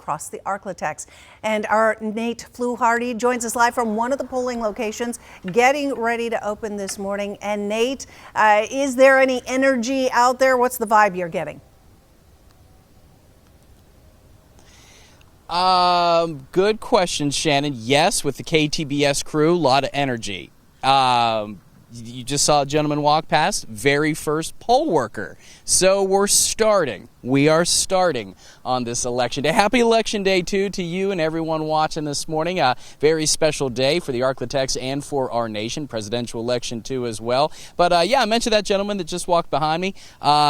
across the Arklatex. And our Nate Fluharty joins us live from one of the polling locations getting ready to open this morning. And Nate, is there any energy out there? What's the vibe you're getting? Good question, Shannon. Yes, with the KTBS crew, a lot of energy. You just saw a gentleman walk past, very first poll worker. So we're starting. We are starting on this election day. Happy election day, too, to you and everyone watching this morning. A very special day for the Arklatex and for our nation. Presidential election, too, as well. But, yeah, I mentioned that gentleman that just walked behind me.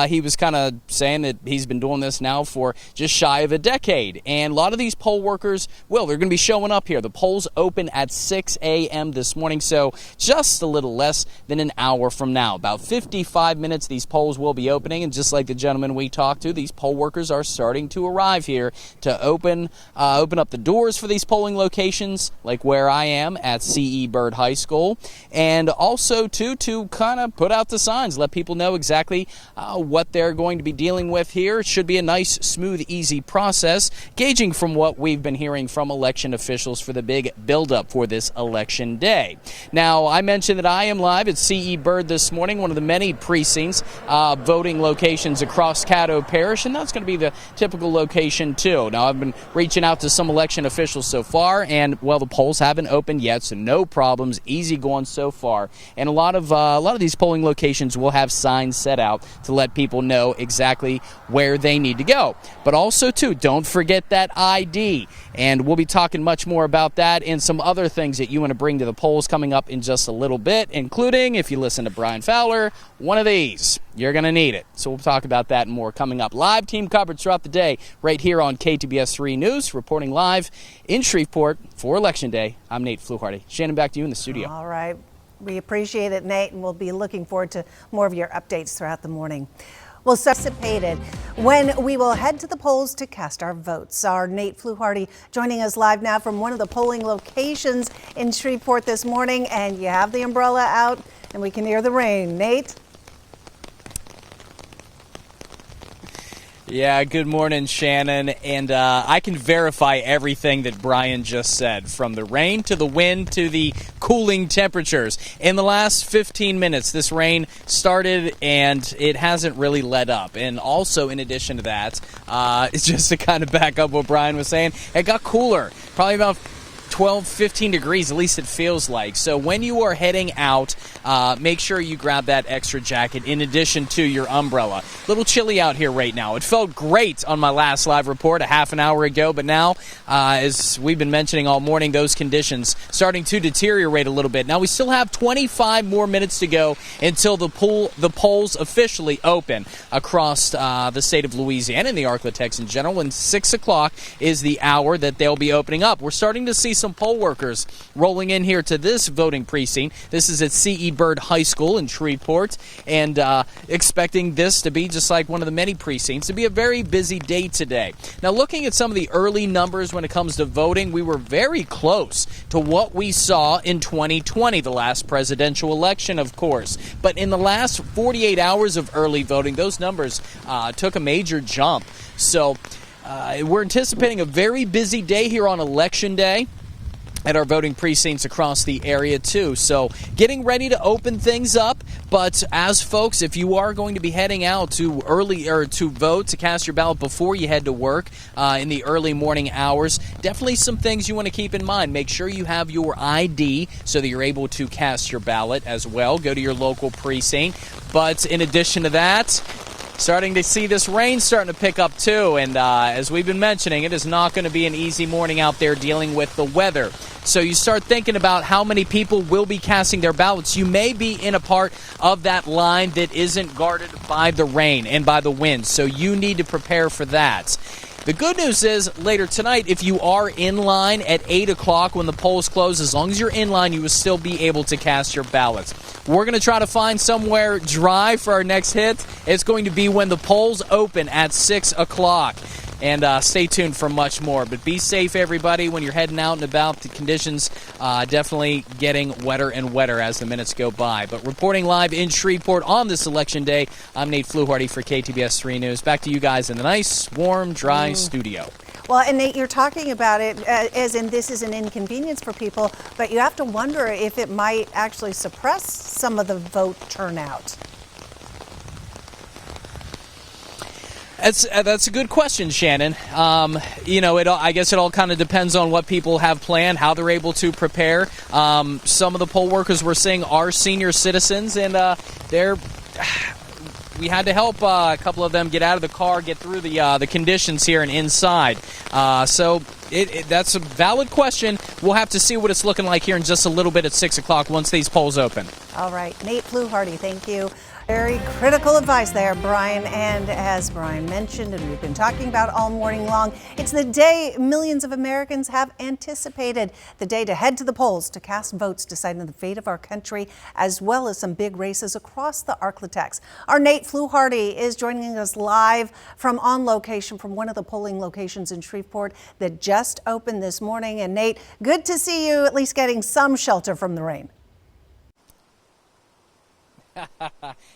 He was kind of saying that he's been doing this now for just shy of a decade. And a lot of these poll workers, they're going to be showing up here. The polls open at 6 a.m. this morning, so just a little less than an hour from now. About 55 minutes, these polls will be opening. And just like the gentleman we talked to, these poll workers are starting to arrive here to open up the doors for these polling locations, like where I am at Byrd High School, and also to kind of put out the signs, let people know exactly what they're going to be dealing with here. It should be a nice, smooth, easy process, gauging from what we've been hearing from election officials for the big buildup for this election day. Now, I mentioned that I am live at Byrd this morning, one of the many precincts, voting locations across Caddo Parish, and that's going to be the typical location too. Now, I've been reaching out to some election officials so far, and the polls haven't opened yet, so no problems, easy going so far. And a lot of these polling locations will have signs set out to let people know exactly where they need to go. But also too, don't forget that ID, and we'll be talking much more about that and some other things that you want to bring to the polls coming up in just a little bit, including, if you listen to Brian Fowler, one of these. You're going to need it. So we'll talk about that and more coming up. Live team coverage throughout the day right here on KTBS 3 News, reporting live in Shreveport for Election Day. I'm Nate Fluharty. Shannon, back to you in the studio. All right. We appreciate it, Nate, and we'll be looking forward to more of your updates throughout the morning. Well, anticipated when we will head to the polls to cast our votes. Our Nate Fluharty joining us live now from one of the polling locations in Shreveport this morning. And you have the umbrella out, and we can hear the rain. Nate? Yeah, good morning, Shannon. And I can verify everything that Brian just said, from the rain to the wind to the cooling temperatures. In the last 15 minutes, this rain started and it hasn't really let up. And also, in addition to that, it's just to kind of back up what Brian was saying, it got cooler, probably about 12, 15 degrees, at least it feels like. So when you are heading out, make sure you grab that extra jacket in addition to your umbrella. A little chilly out here right now. It felt great on my last live report a half an hour ago, but now, as we've been mentioning all morning, those conditions starting to deteriorate a little bit. Now, we still have 25 more minutes to go until the polls officially open across the state of Louisiana and the Arklatex in general, and 6 o'clock is the hour that they'll be opening up. We're starting to see some poll workers rolling in here to this voting precinct. This is at Byrd High School in Shreveport, and expecting this to be just like one of the many precincts, to be a very busy day today. Now, looking at some of the early numbers when it comes to voting, we were very close to what we saw in 2020, the last presidential election, of course. But in the last 48 hours of early voting, those numbers took a major jump. So we're anticipating a very busy day here on Election Day at our voting precincts across the area too. So getting ready to open things up, but as folks, if you are going to be heading out to to vote, to cast your ballot before you head to work in the early morning hours, definitely some things you want to keep in mind. Make sure you have your ID so that you're able to cast your ballot as well. Go to your local precinct. But in addition to that, starting to see this rain starting to pick up too, and as we've been mentioning, it is not going to be an easy morning out there dealing with the weather. So you start thinking about how many people will be casting their ballots. You may be in a part of that line that isn't guarded by the rain and by the wind, so you need to prepare for that. The good news is, later tonight, if you are in line at 8 o'clock when the polls close, as long as you're in line, you will still be able to cast your ballots. We're going to try to find somewhere dry for our next hit. It's going to be when the polls open at 6 o'clock. And stay tuned for much more. But be safe, everybody, when you're heading out and about. The conditions definitely getting wetter and wetter as the minutes go by. But reporting live in Shreveport on this Election Day, I'm Nate Fluharty for KTBS 3 News. Back to you guys in the nice, warm, dry studio. Well, and Nate, you're talking about it as in this is an inconvenience for people, but you have to wonder if it might actually suppress some of the vote turnout. That's a good question, Shannon. I guess it all kind of depends on what people have planned, how they're able to prepare. Some of the poll workers we're seeing are senior citizens, and we had to help a couple of them get out of the car, get through the conditions here and inside. So that's a valid question. We'll have to see what it's looking like here in just a little bit at 6 o'clock once these polls open. All right, Nate Fluharty, thank you. Very critical advice there, Brian. And as Brian mentioned, and we've been talking about all morning long, it's the day millions of Americans have anticipated, the day to head to the polls to cast votes deciding the fate of our country, as well as some big races across the Arklatex. Our Nate Fluharty is joining us live from on location from one of the polling locations in Shreveport that just opened this morning. And Nate, good to see you at least getting some shelter from the rain.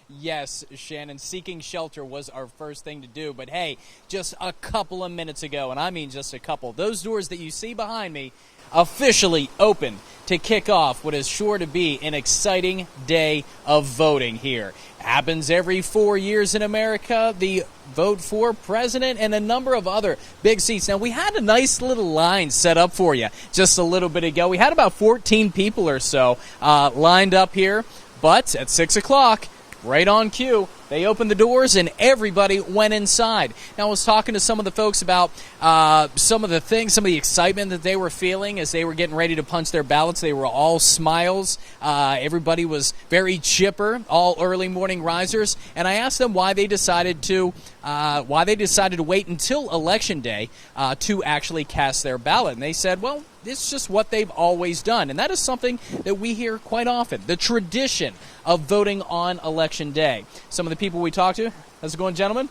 Yes, Shannon, seeking shelter was our first thing to do. But hey, just a couple of minutes ago, and I mean just a couple, those doors that you see behind me officially opened to kick off what is sure to be an exciting day of voting here. Happens every 4 years in America, the vote for president and a number of other big seats. Now, we had a nice little line set up for you just a little bit ago. We had about 14 people or so lined up here. But at 6 o'clock, right on cue, they opened the doors and everybody went inside. Now, I was talking to some of the folks about some of the excitement that they were feeling as they were getting ready to punch their ballots. They were all smiles. Everybody was very chipper, all early morning risers. And I asked them why they decided to wait until Election Day to actually cast their ballot. And they said, well, it's just what they've always done. And that is something that we hear quite often, the tradition of voting on Election Day. Some of the people we talked to, how's it going, gentlemen?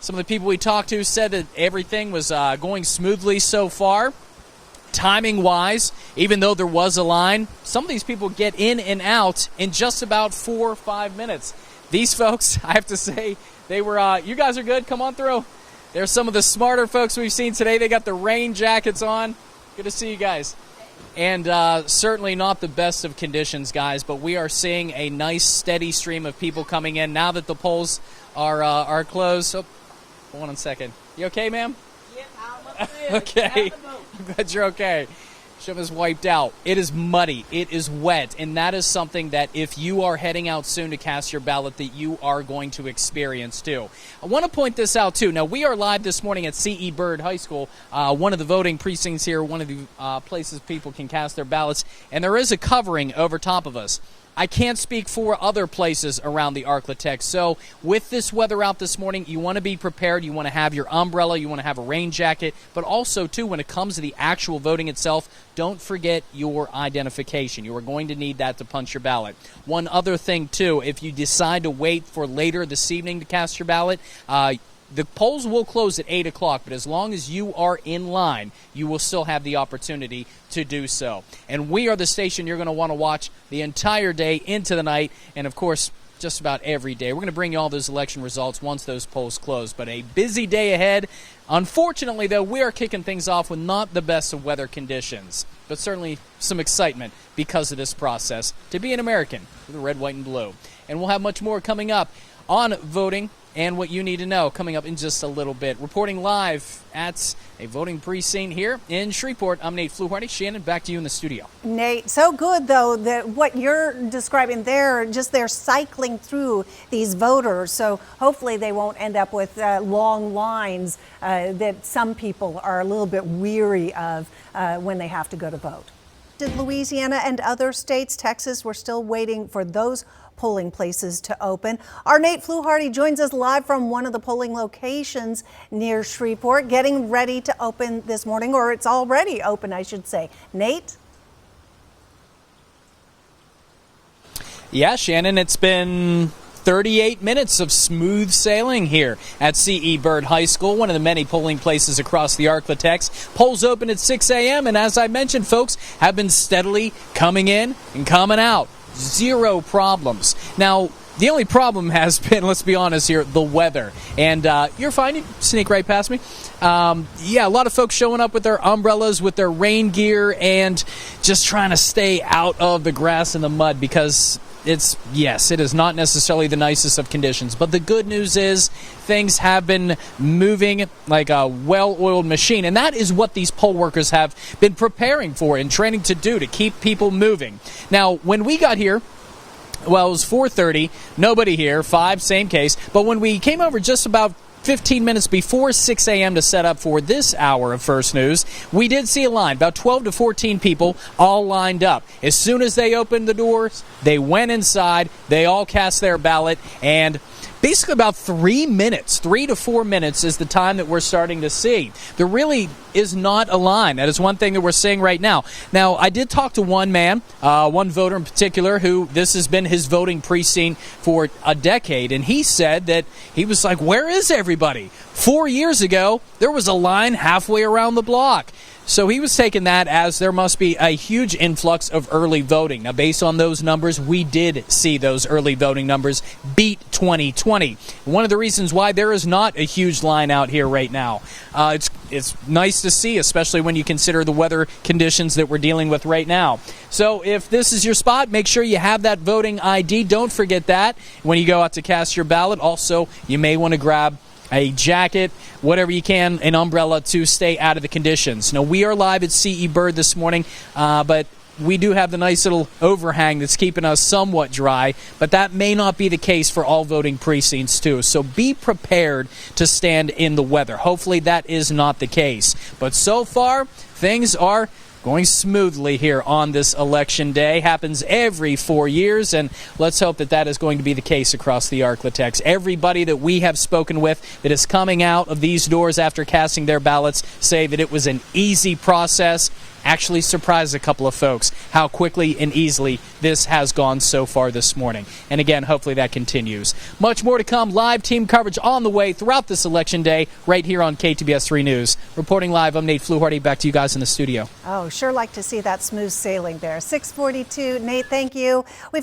Some of the people we talked to said that everything was going smoothly so far. Timing-wise, even though there was a line, some of these people get in and out in just about 4 or 5 minutes. These folks, I have to say, they were, you guys are good, come on through. They're some of the smarter folks we've seen today. They got the rain jackets on. Good to see you guys. And certainly not the best of conditions, guys, but we are seeing a nice, steady stream of people coming in now that the polls are closed. Oh, hold on a second. You okay, ma'am? Yep, I'm okay. I'm glad you're okay. Ship is wiped out. It is muddy. It is wet. And that is something that if you are heading out soon to cast your ballot that you are going to experience too. I want to point this out too. Now, we are live this morning at C.E. Byrd High School, one of the voting precincts here, one of the places people can cast their ballots. And there is a covering over top of us. I can't speak for other places around the Arklatex. So with this weather out this morning, you want to be prepared. You want to have your umbrella. You want to have a rain jacket. But also, too, when it comes to the actual voting itself, don't forget your identification. You are going to need that to punch your ballot. One other thing, too, if you decide to wait for later this evening to cast your ballot, the polls will close at 8 o'clock, but as long as you are in line, you will still have the opportunity to do so. And we are the station you're going to want to watch the entire day into the night, and of course, just about every day. We're going to bring you all those election results once those polls close, but a busy day ahead. Unfortunately, though, we are kicking things off with not the best of weather conditions, but certainly some excitement because of this process to be an American with the red, white, and blue. And we'll have much more coming up on voting and what you need to know coming up in just a little bit. Reporting live at a voting precinct here in Shreveport, I'm Nate Fluharty. Shannon, back to you in the studio. Nate, so good, though, that what you're describing there, just they're cycling through these voters, so hopefully they won't end up with long lines that some people are a little bit weary of when they have to go to vote. Did Louisiana and other states, Texas, we're still waiting for those polling places to open. Our Nate Fluharty joins us live from one of the polling locations near Shreveport, getting ready to open this morning, or it's already open, I should say. Nate? Yeah, Shannon, it's been 38 minutes of smooth sailing here at C.E. Byrd High School, one of the many polling places across the Arklatex. Polls open at 6 a.m., and as I mentioned, folks have been steadily coming in and coming out. Zero problems. Now, The only problem has been, let's be honest here, the weather. And you're fine. You sneak right past me. Yeah, a lot of folks showing up with their umbrellas, with their rain gear, and just trying to stay out of the grass and the mud because it is not necessarily the nicest of conditions. But the good news is things have been moving like a well-oiled machine. And that is what these poll workers have been preparing for and training to do to keep people moving. Now, when we got here, well, it was 4:30, nobody here, 5, same case. But when we came over just about 15 minutes before 6 a.m. to set up for this hour of First News, we did see a line, about 12 to 14 people all lined up. As soon as they opened the doors, they went inside, they all cast their ballot, and basically about 3 to 4 minutes is the time that we're starting to see. There really is not a line. That is one thing that we're seeing right now. Now, I did talk to one man, one voter in particular, who this has been his voting precinct for a decade, and he said that he was like, where is everybody? 4 years ago, there was a line halfway around the block. So he was taking that as there must be a huge influx of early voting. Now, based on those numbers, we did see those early voting numbers beat 2020. One of the reasons why there is not a huge line out here right now. It's nice to see, especially when you consider the weather conditions that we're dealing with right now. So if this is your spot, make sure you have that voting ID. Don't forget that when you go out to cast your ballot. Also, you may want to grab a jacket, whatever you can, an umbrella to stay out of the conditions. Now, we are live at CE Byrd this morning, but we do have the nice little overhang that's keeping us somewhat dry, but that may not be the case for all voting precincts, too. So be prepared to stand in the weather. Hopefully that is not the case. But so far, things are going smoothly here on this election day. Happens every 4 years, and let's hope that that is going to be the case across the Arklatex. Everybody that we have spoken with that is coming out of these doors after casting their ballots say that it was an easy process. Actually surprised a couple of folks how quickly and easily this has gone so far this morning. And again, hopefully that continues. Much more to come. Live team coverage on the way throughout this election day right here on KTBS 3 News. Reporting live, I'm Nate Fluharty. Back to you guys in the studio. Oh, sure like to see that smooth sailing there. 6:42. Nate, thank you.